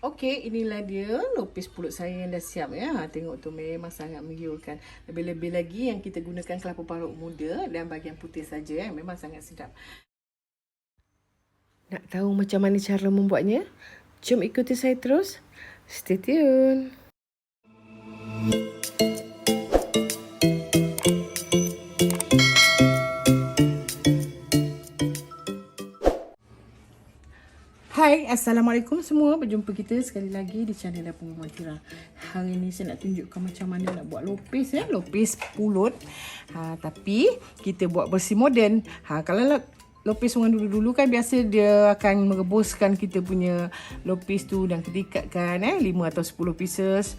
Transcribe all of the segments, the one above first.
Okey, inilah dia lupis pulut saya yang dah siap ya. Tengok tu memang sangat menggiurkan. Lebih-lebih lagi yang kita gunakan kelapa parut muda dan bahagian putih saja ya. Memang sangat sedap. Nak tahu macam mana cara membuatnya? Jom ikuti saya terus. Stay tune. Hai, Assalamualaikum semua. Berjumpa kita sekali lagi di channel Dapur Mama Tira. Hari ini saya nak tunjukkan macam mana nak buat lopis ya. Lopis pulut. Tapi kita buat versi moden. Kalau lopis orang dulu-dulu kan biasa dia akan merebuskan kita punya lopis tu dan ketikatkan 5 atau 10 pieces.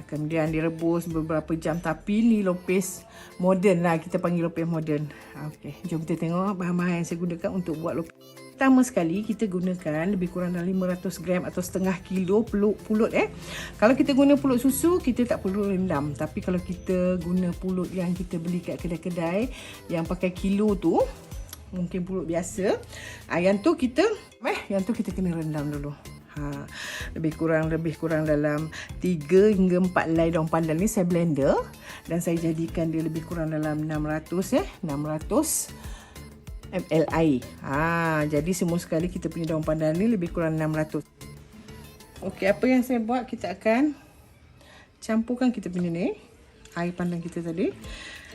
Kemudian direbus beberapa jam. Tapi ni lopis moden lah. Kita panggil lopis moden. Okey, jom kita tengok bahan-bahan yang saya gunakan untuk buat lopis. Pertama sekali kita gunakan lebih kurang dalam 500 gram atau setengah kilo pulut. Kalau kita guna pulut susu, kita tak perlu rendam. Tapi kalau kita guna pulut yang kita beli kat kedai-kedai yang pakai kilo tu, mungkin pulut biasa, yang tu kita kena rendam dulu. Lebih kurang dalam 3 hingga 4 helai daun pandan ni saya blender dan saya jadikan dia lebih kurang dalam 600 ml air. Jadi semua sekali kita punya daun pandan ni lebih kurang 600. Okey, apa yang saya buat, kita akan campurkan kita punya ni air pandan kita tadi.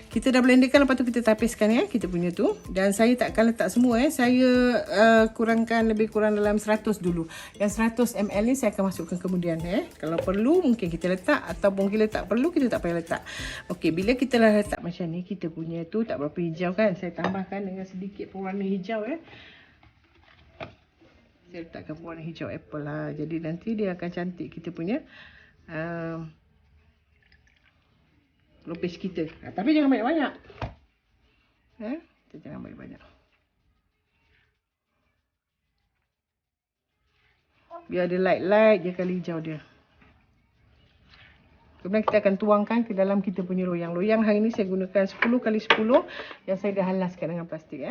Kita dah blenderkan, lepas tu kita tapiskan ya kita punya tu. Dan saya takkan letak semua saya kurangkan lebih kurang dalam 100 dulu. Yang 100 ml ni saya akan masukkan kemudian Kalau perlu mungkin kita letak, ataupun kita tak perlu kita tak payah letak. Okey, bila kita dah letak macam ni, kita punya tu tak berapa hijau kan. Saya tambahkan dengan sedikit pewarna hijau Saya letakkan pewarna hijau apple lah. Jadi nanti dia akan cantik kita punya lopis kita. Tapi jangan banyak-banyak. Kita jangan banyak-banyak. Biar dia light-light je kali hijau dia. Kemudian kita akan tuangkan ke dalam kita punya loyang. Loyang hari ni saya gunakan 10 kali 10 yang saya dah halaskan dengan plastik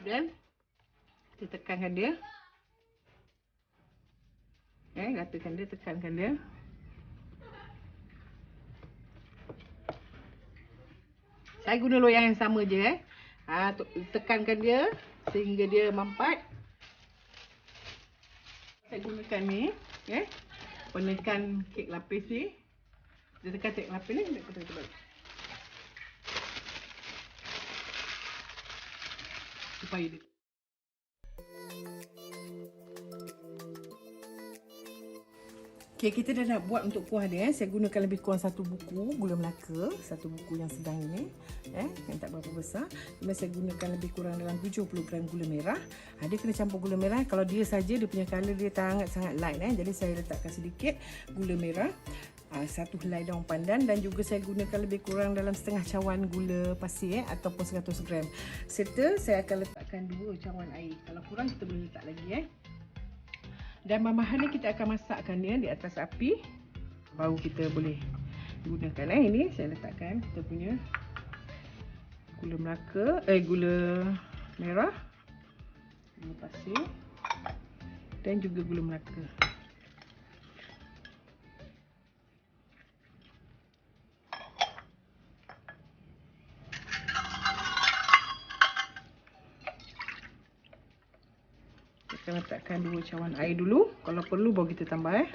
Kemudian kita tekankan dia. Ratakan dia, tekankan dia. Saya guna loyang yang sama je tekankan dia sehingga dia mampat. Saya gunakan ni penekan kek lapis ni. Dia tekan kek lapis ni, kita tekan balik. Supaya dia okey, kita dah nak buat untuk kuah dia. Saya gunakan lebih kurang 1 buku gula Melaka, 1 buku yang sedang ini yang tak berapa besar. Kemudian saya gunakan lebih kurang dalam 70 gram gula merah. Dia kena campur gula merah. Kalau dia saja, dia punya color dia sangat light Jadi saya letakkan sedikit gula merah, 1 helai daun pandan, dan juga saya gunakan lebih kurang dalam setengah cawan gula pasir ataupun 100 gram. Serta saya akan letakkan 2 cawan air. Kalau kurang kita boleh letak lagi Dan bahan ni kita akan masakkan dia di atas api. Baru kita boleh gunakan Ini saya letakkan kita punya gula Melaka, gula merah. Gula pasir dan juga gula melaka. Kita letakkan 2 cawan air dulu. Kalau perlu baru kita tambah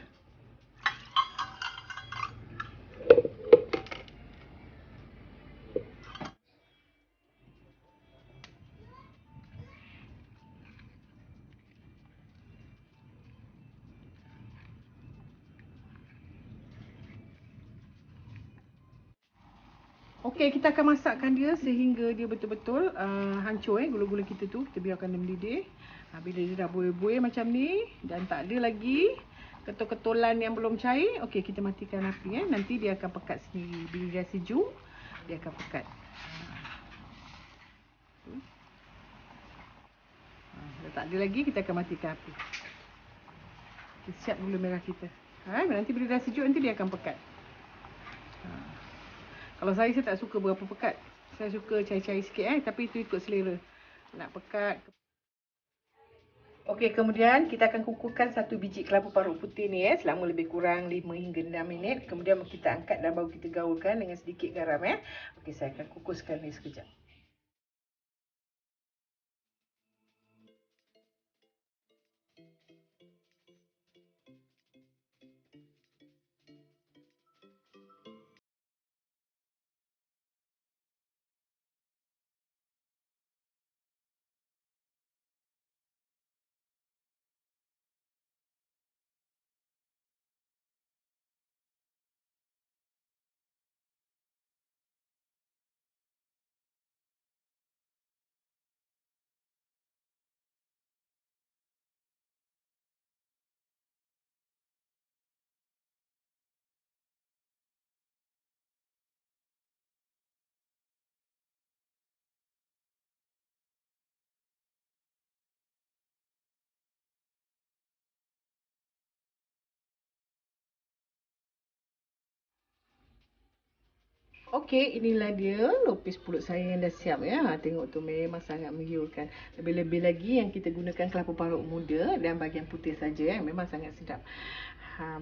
Okey, kita akan masakkan dia sehingga dia betul-betul hancur gula-gula kita tu. Kita biarkan dia mendidih. Bila dia dah buih-buih macam ni dan tak ada lagi ketol-ketolan yang belum cair, okey, kita matikan api Nanti dia akan pekat sendiri. Bila dia sejuk, dia akan pekat. Dah tak ada lagi, kita akan matikan api. Kita siap gula merah kita. Nanti bila dah sejuk, nanti dia akan pekat. Kalau saya tak suka berapa pekat. Saya suka cair-cair sikit tapi itu ikut selera. Nak pekat. Okey, kemudian kita akan kukuhkan 1 biji kelapa parut putih ni selama lebih kurang 5 hingga 6 minit. Kemudian kita angkat dan baru kita gaulkan dengan sedikit garam Okey, saya akan kukuskan ni sekejap. Okey, inilah dia lopis pulut saya yang dah siap Tengok tu memang sangat menggiurkan. Lebih-lebih lagi yang kita gunakan kelapa parut muda dan bahagian putih saja Memang sangat sedap.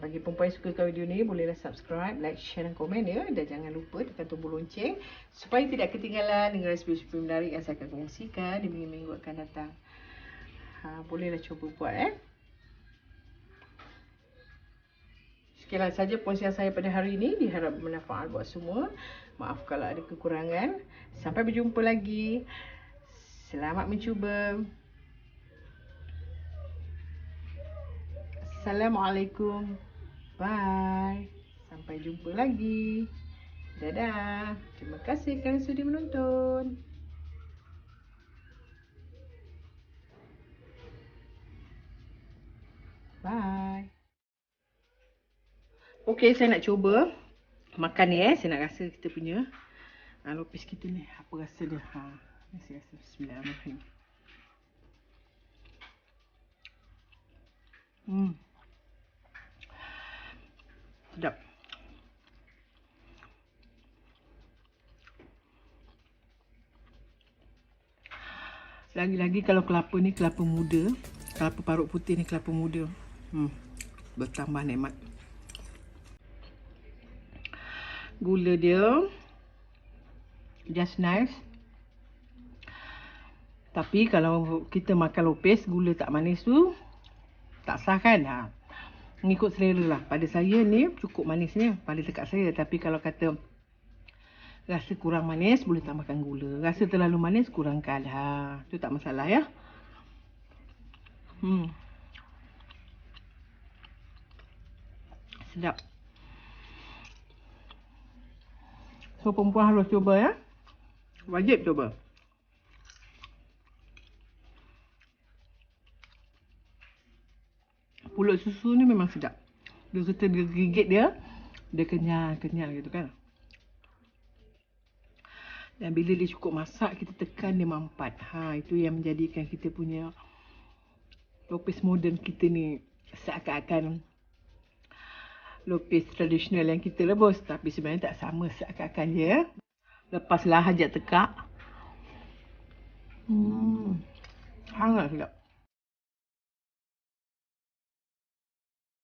Bagi perempuan yang suka video ni, bolehlah subscribe, like, share dan komen Dan jangan lupa tekan tombol lonceng supaya tidak ketinggalan dengan resipi-resipi menarik yang saya akan kongsikan di minggu-minggu akan datang. Bolehlah cuba buat Sekian saja perkongsian saya pada hari ini. Diharap bermanfaat buat semua. Maaf kalau ada kekurangan. Sampai berjumpa lagi. Selamat mencuba. Assalamualaikum. Bye. Sampai jumpa lagi. Dadah. Terima kasih kerana sudi menonton. Bye. Okey, saya nak cuba makan ni Saya nak rasa kita punya lopis kita ni. Apa rasa dia? Saya rasa. Bismillahirrahmanirrahim. Sedap. Lagi-lagi kalau kelapa ni kelapa muda. Kelapa parut putih ni kelapa muda. Bertambah nikmat. Gula dia just nice. Tapi kalau kita makan lopis gula tak manis tu tak sah kan? Mengikut selera lah. Pada saya ni cukup manisnya pada dekat saya. Tapi kalau kata rasa kurang manis, boleh tambahkan gula. Rasa terlalu manis, kurangkan. Tu tak masalah Sedap. So, perempuan harus cuba Wajib cuba. Pulut susu ni memang sedap. Dia kata dia gigit dia kenyal gitu kan. Dan bila dia cukup masak, kita tekan dia mampat. Itu yang menjadikan kita punya lopis moden kita ni seakan-akan lopis tradisional yang kita rebus. Tapi sebenarnya tak sama seakan-akan je Lepaslah hajat tekak. Sangat sedap.